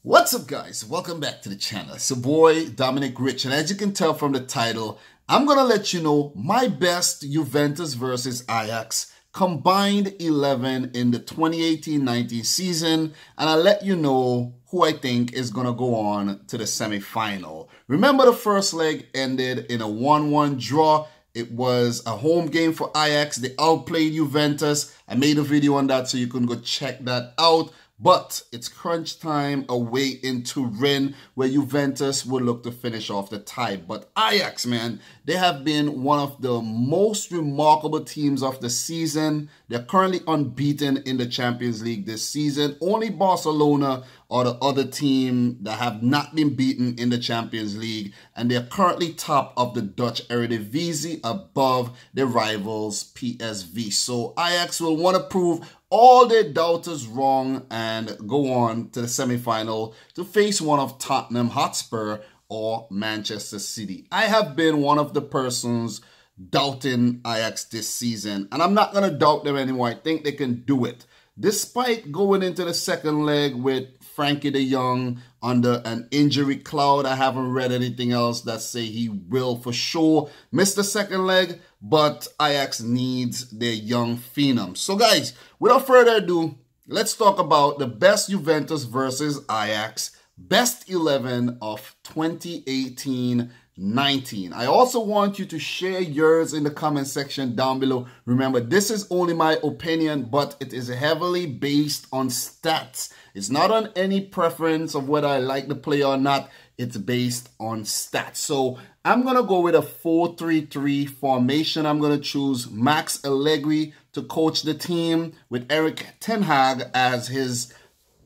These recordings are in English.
What's up, guys? Welcome back to the channel. It's your boy Dominic, and as you can tell from the title, I'm gonna let you know my best Juventus versus Ajax combined 11 in the 2018-19 season, and I'll let you know who I think is gonna go on to the semi-final. Remember, the first leg ended in a 1-1 draw. It was a home game for Ajax. They outplayed Juventus. I made a video on that, so you can go check that out. But it's crunch time away in Turin, where Juventus will look to finish off the tie. But Ajax, man, they have been one of the most remarkable teams of the season. They're currently unbeaten in the Champions League this season. Only Barcelona are the other team that have not been beaten in the Champions League. And they're currently top of the Dutch Eredivisie, above their rivals PSV. So Ajax will want to prove all their doubters wrong and go on to the semi-final to face one of Tottenham Hotspur or Manchester City. I have been one of the persons doubting Ajax this season, and I'm not going to doubt them anymore. I think they can do it. Despite going into the second leg with Frankie de Jong under an injury cloud, I haven't read anything else that say he will for sure miss the second leg, but Ajax needs their young phenom. So guys, without further ado, let's talk about the best Juventus versus Ajax best 11 of 2018-19. I also want you to share yours in the comment section down below. Remember, this is only my opinion, but it is heavily based on stats. It's not on any preference of whether I like the player or not. It's based on stats. So I'm going to go with a 4-3-3 formation. I'm going to choose Max Allegri to coach the team with Erik ten Hag as his,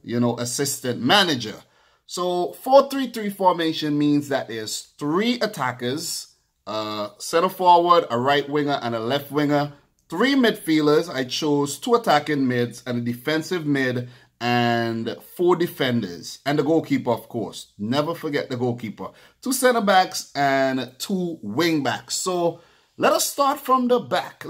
assistant manager. So 4-3-3 formation means that there's 3 attackers, a center forward, a right winger, and a left winger. 3 midfielders. I chose 2 attacking mids and a defensive mid, and 4 defenders, and the goalkeeper, of course. Never forget the goalkeeper. 2 center backs and 2 wing backs. So let us start from the back.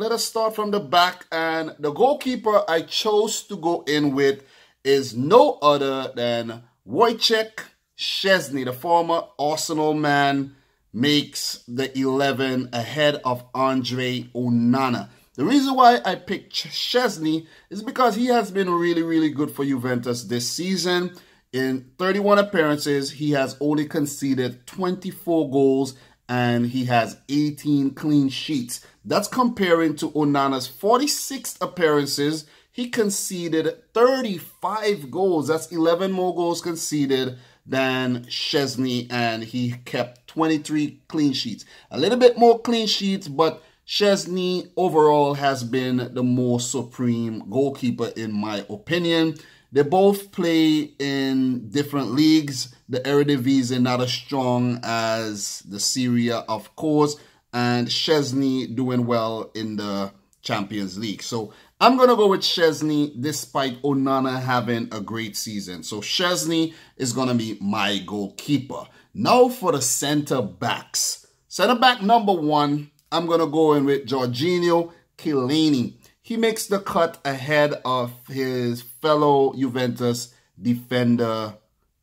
And the goalkeeper I chose to go in with is no other than Wojciech Szczesny, the former Arsenal man, makes the 11 ahead of Andre Onana. The reason why I picked Szczesny is because he has been really good for Juventus this season. In 31 appearances, he has only conceded 24 goals and he has 18 clean sheets. That's comparing to Onana's 46 appearances. He conceded 35 goals. That's 11 more goals conceded than Szczesny, and he kept 23 clean sheets. A little bit more clean sheets, but Szczesny overall has been the more supreme goalkeeper in my opinion. They both play in different leagues. The Eredivisie not as strong as the Serie A, of course, and Szczesny doing well in the Champions League. So I'm going to go with Szczesny despite Onana having a great season. So Szczesny is going to be my goalkeeper. Now for the center backs. Center back number 1, I'm going to go in with Giorgio Chiellini. He makes the cut ahead of his fellow Juventus defender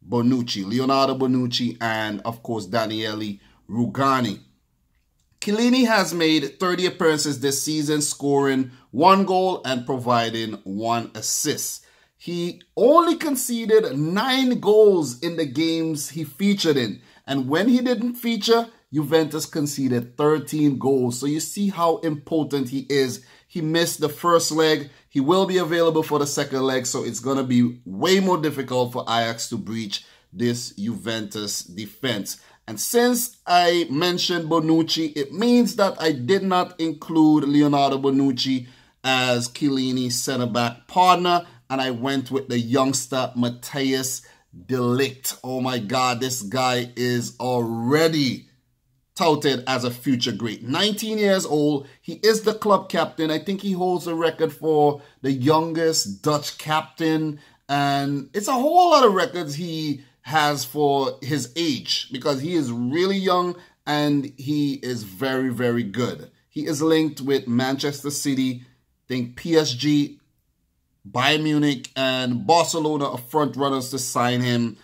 Bonucci, Leonardo Bonucci, and of course Daniele Rugani. Chiellini has made 30 appearances this season, scoring 1 goal and providing 1 assist. He only conceded 9 goals in the games he featured in. And when he didn't feature, Juventus conceded 13 goals. So you see how important he is. He missed the first leg. He will be available for the second leg. So it's going to be way more difficult for Ajax to breach this Juventus defense. And since I mentioned Bonucci, it means that I did not include Leonardo Bonucci as Chiellini's center-back partner, and I went with the youngster Matthijs de Ligt. Oh my God, this guy is already touted as a future great. 19 years old, he is the club captain. I think he holds the record for the youngest Dutch captain, and it's a whole lot of records he has for his age because he is really young and he is very good. He is linked with Manchester City, I think PSG, Bayern Munich, and Barcelona are front runners to sign him.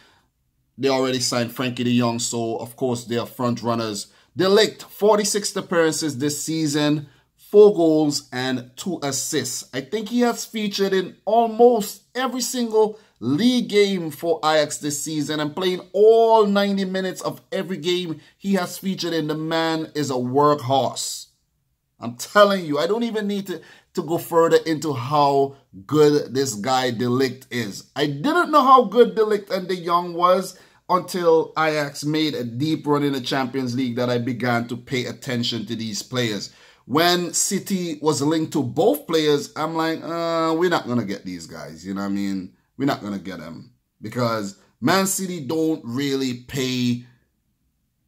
they already signed Frankie de Jong, so of course they are front runners. De Ligt, 46 appearances this season, 4 goals and 2 assists. I think he has featured in almost every single league game for Ajax this season and playing all 90 minutes of every game he has featured in. The man is a workhorse. I'm telling you, I don't even need to go further into how good this guy De Ligt is. I didn't know how good De Ligt and De Jong was until Ajax made a deep run in the Champions League that I began to pay attention to these players. When City was linked to both players, I'm like, we're not going to get these guys. You know what I mean? We're not going to get them. Because Man City don't really pay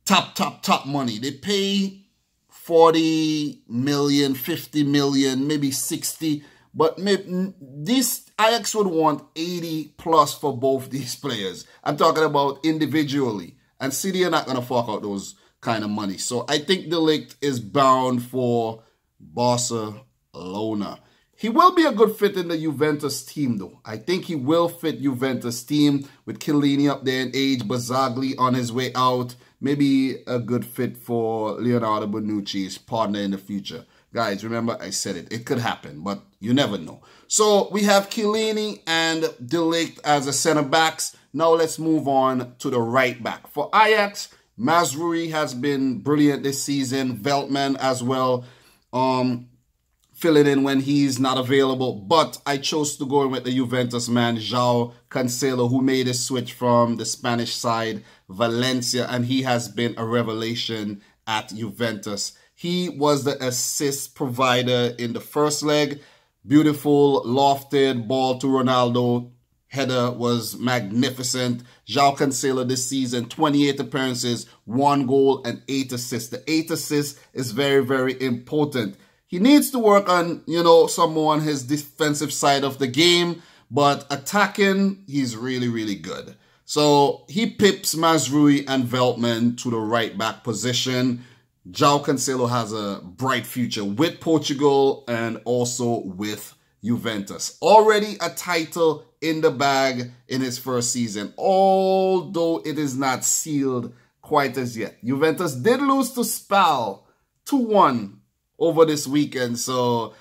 top money. They pay 40 million, 50 million, maybe 60. But maybe this Ajax would want 80 plus for both these players. I'm talking about individually. And City are not going to fork out those kind of money. So I think De Ligt is bound for Barcelona. He will be a good fit in the Juventus team, though. I think he will fit Juventus team with Chiellini up there in age, Bazzagli on his way out. Maybe a good fit for Leonardo Bonucci's partner in the future. Guys, remember I said it. It could happen, but you never know. So we have Chiellini and De Ligt as the center backs. Now let's move on to the right back. For Ajax, Mazraoui has been brilliant this season. Veltman as well. Filling in when he's not available. But I chose to go in with the Juventus man, João Cancelo, who made a switch from the Spanish side, Valencia, and he has been a revelation at Juventus. He was the assist provider in the first leg. Beautiful, lofted ball to Ronaldo. Header was magnificent. João Cancelo this season, 28 appearances, 1 goal and 8 assists. The 8 assists is very, very important. He needs to work on, some more on his defensive side of the game. But attacking, he's really, really good. So he pips Mazraoui and Veltman to the right back position. João Cancelo has a bright future with Portugal and also with Juventus. Already a title in the bag in his first season, although it is not sealed quite as yet. Juventus did lose to Spal 2-1 over this weekend. So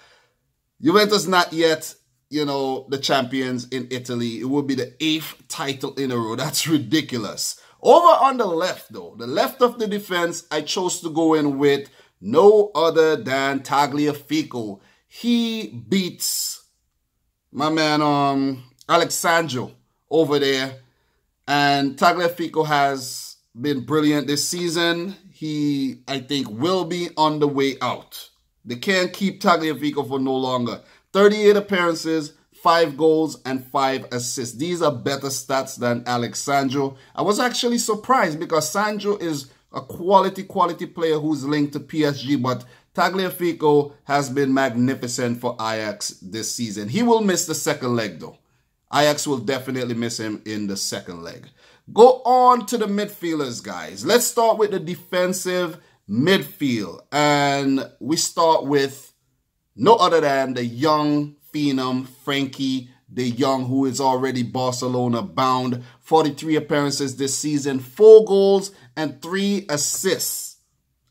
Juventus not yet, the champions in Italy. It will be the 8th title in a row. That's ridiculous. Over on the left, though, the left of the defense, I chose to go in with no other than Tagliafico. He beats my man Alexandro over there. And Tagliafico has been brilliant this season. He, I think, will be on the way out. They can't keep Tagliafico for no longer. 38 appearances, 5 goals, and 5 assists. These are better stats than Alexandro. I was actually surprised because Sandro is a quality player who's linked to PSG, but Tagliafico has been magnificent for Ajax this season. He will miss the second leg, though. Ajax will definitely miss him in the second leg. Go on to the midfielders, guys. Let's start with the defensive midfield. And we start with no other than the young phenom, Frankie de Jong, who is already Barcelona bound. 43 appearances this season, 4 goals and 3 assists.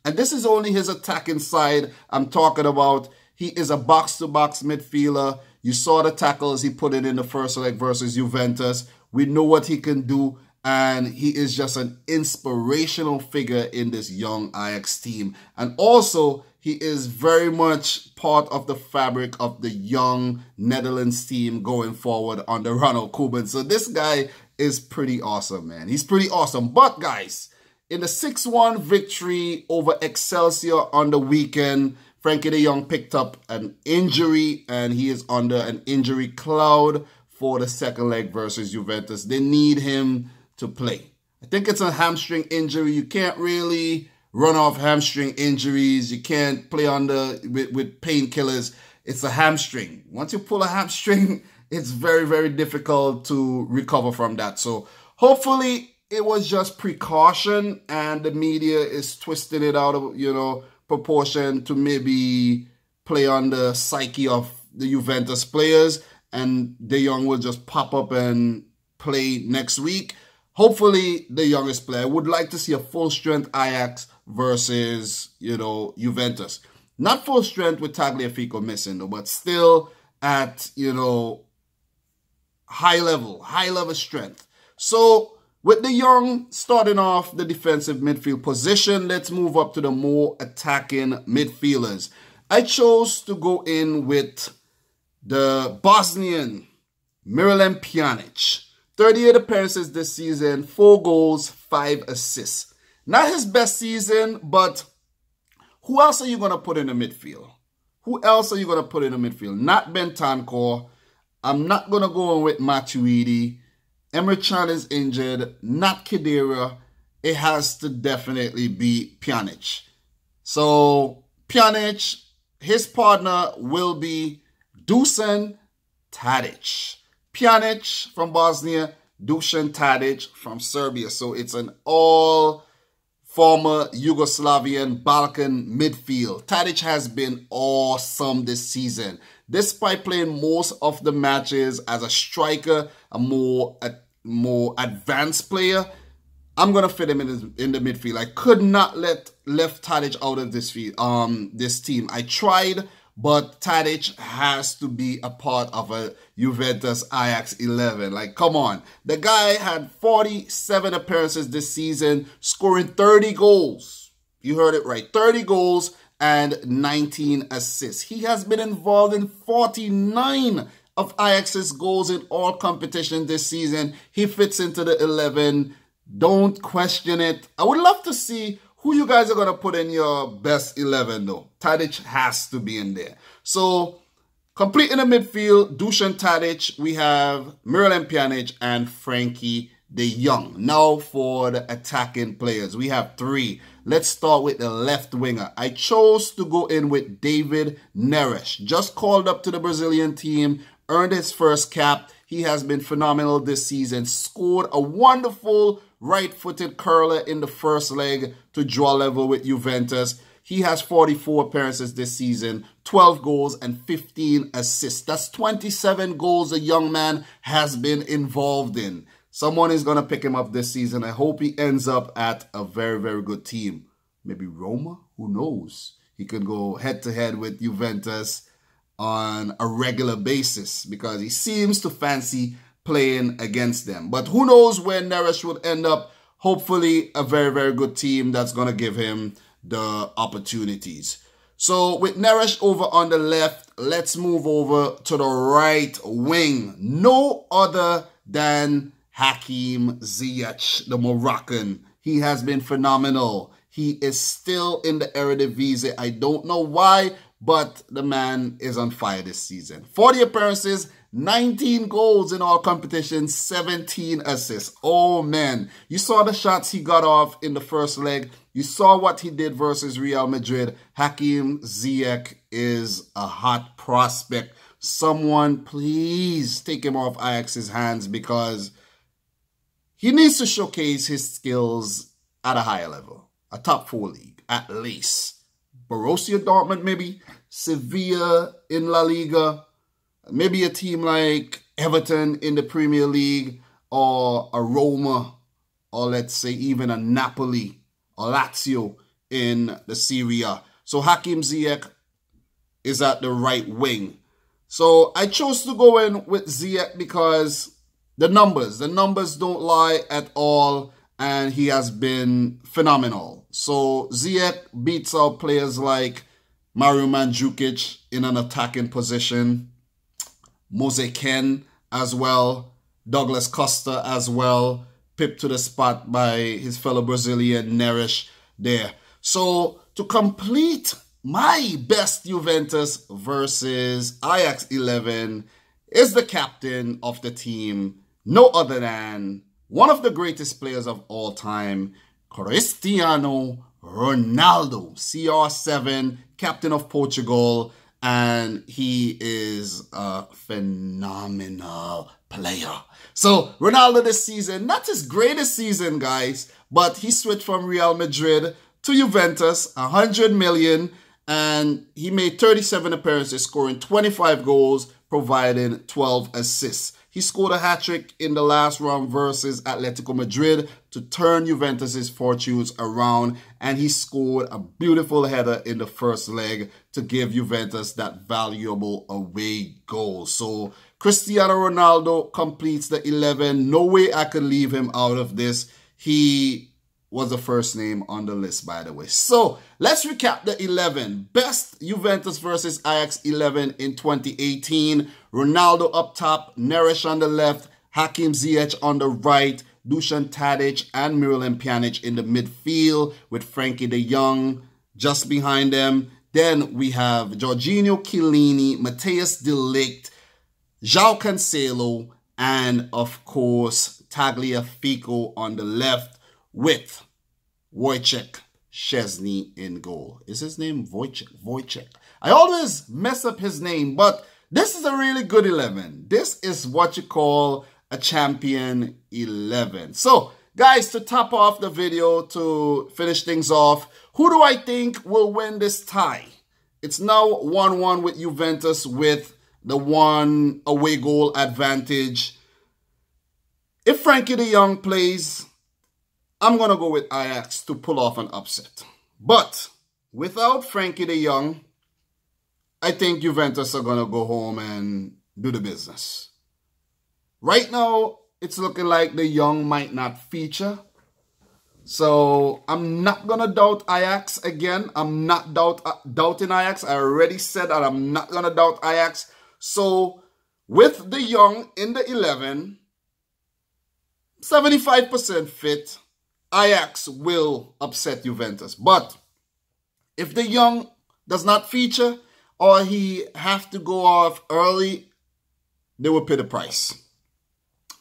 And this is only his attacking side I'm talking about. He is a box-to-box midfielder. You saw the tackles he put in the first leg versus Juventus. We know what he can do. And he is just an inspirational figure in this young Ajax team. And also, he is very much part of the fabric of the young Netherlands team going forward under Ronald Koeman. So this guy is pretty awesome, man. He's pretty awesome. But guys, in the 6-1 victory over Excelsior on the weekend, Frankie de Jong picked up an injury and he is under an injury cloud for the second leg versus Juventus. They need him to play. I think it's a hamstring injury. You can't really run off hamstring injuries. You can't play with painkillers. It's a hamstring. Once you pull a hamstring, it's very, very difficult to recover from that. So hopefully it was just precaution and the media is twisting it out of, proportion to maybe play on the psyche of the Juventus players, and De Jong will just pop up and play next week. hopefully the youngest player. I would like to see a full strength Ajax versus, Juventus. Not full strength with Tagliafico missing though, but still at, high level strength. So with the young starting off the defensive midfield position, let's move up to the more attacking midfielders. I chose to go in with the Bosnian Miralem Pjanic. 38 appearances this season, 4 goals, 5 assists. Not his best season, but who else are you going to put in the midfield? Who else are you going to put in the midfield? Not Bentancur. I'm not going to go in with Matuidi. Emre Can is injured. Not Khedira. It has to definitely be Pjanic. So, Pjanic, his partner will be Dusan Tadic. Pjanic from Bosnia, Dusan Tadic from Serbia. So, it's an all former Yugoslavian Balkan midfield. Tadic has been awesome this season. Despite playing most of the matches as a striker, a more advanced player, I'm gonna fit him in the midfield. I could not left Tadic out of this team. I tried, but Tadic has to be a part of a Juventus Ajax 11. Like, come on. The guy had 47 appearances this season, scoring 30 goals. You heard it right. 30 goals and 19 assists. He has been involved in 49 of Ajax's goals in all competitions this season. He fits into the 11. Don't question it. I would love to see who you guys are going to put in your best 11 though. Tadic has to be in there. So, completing the midfield, Dusan Tadic, we have Miralem Pjanic and Frankie de Jong. Now for the attacking players. We have 3. Let's start with the left winger. I chose to go in with David Neres. Just called up to the Brazilian team, earned his first cap. He has been phenomenal this season. Scored a wonderful right-footed curler in the first leg to draw level with Juventus. He has 44 appearances this season, 12 goals and 15 assists. That's 27 goals a young man has been involved in. Someone is going to pick him up this season. I hope he ends up at a very, very good team. Maybe Roma? Who knows? He could go head-to-head with Juventus on a regular basis because he seems to fancy playing against them. But who knows where Neres would end up. Hopefully a very, very good team that's going to give him the opportunities. So with Neres over on the left, let's move over to the right wing. No other than Hakim Ziyech, the Moroccan. He has been phenomenal. He is still in the Eredivisie. I don't know why, but the man is on fire this season. 40 appearances, 19 goals in all competitions, 17 assists. Oh, man. You saw the shots he got off in the first leg. You saw what he did versus Real Madrid. Hakim Ziyech is a hot prospect. Someone, please take him off Ajax's hands because he needs to showcase his skills at a higher level. A top 4 league, at least. Borussia Dortmund, maybe. Sevilla in La Liga. Maybe a team like Everton in the Premier League. Or a Roma. Or let's say even a Napoli. Or Lazio in the Serie A. So Hakim Ziyech is at the right wing. So I chose to go in with Ziyech because the numbers don't lie at all, and he has been phenomenal. So Ziyech beats out players like Mario Mandzukic in an attacking position, Moise Kean as well, Douglas Costa as well, pipped to the spot by his fellow Brazilian Neres there. So to complete my best Juventus versus Ajax 11 is the captain of the team, no other than one of the greatest players of all time, Cristiano Ronaldo, CR7, captain of Portugal, and he is a phenomenal player. So Ronaldo this season, not his greatest season, guys, but he switched from Real Madrid to Juventus, 100 million, and he made 37 appearances, scoring 25 goals, providing 12 assists. He scored a hat-trick in the last round versus Atletico Madrid to turn Juventus's fortunes around, and he scored a beautiful header in the first leg to give Juventus that valuable away goal. So Cristiano Ronaldo completes the 11. No way I could leave him out of this. He was the first name on the list, by the way. So let's recap the 11. Best Juventus versus Ajax 11 in 2018. Ronaldo up top, Neres on the left, Hakim Ziyech on the right, Dusan Tadic and Miralem Pjanic in the midfield with Frankie de Jong just behind them. Then we have Jorginho Chiellini, Matheus de Ligt, João Cancelo, and of course Tagliafico on the left, with Wojciech Szczesny in goal. Is his name Wojciech? Wojciech. I always mess up his name, but this is a really good 11. This is what you call a champion 11. So, guys, to top off the video, to finish things off, who do I think will win this tie? It's now 1-1 with Juventus with the 1 away goal advantage. If Frankie de Jong plays, I'm going to go with Ajax to pull off an upset. But without Frankie de Jong, I think Juventus are going to go home and do the business. Right now, it's looking like de Jong might not feature. So I'm not going to doubt Ajax again. I'm not doubting Ajax. I already said that I'm not going to doubt Ajax. So with de Jong in the 11, 75% fit, Ajax will upset Juventus. But if de Jong does not feature or he have to go off early, they will pay the price.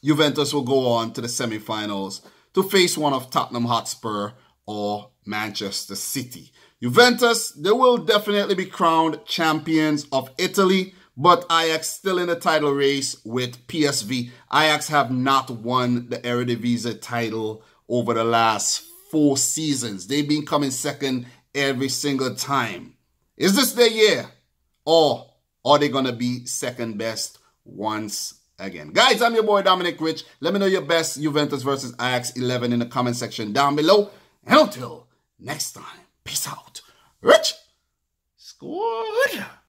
Juventus will go on to the semifinals to face one of Tottenham Hotspur or Manchester City. Juventus, they will definitely be crowned champions of Italy, but Ajax still in the title race with PSV. Ajax have not won the Eredivisie title over the last 4 seasons. They've been coming second every single time. Is this their year? Or are they going to be second best once again? Guys, I'm your boy Dominic Rich. Let me know your best Juventus versus Ajax 11 in the comment section down below. And until next time, peace out. Rich, squad.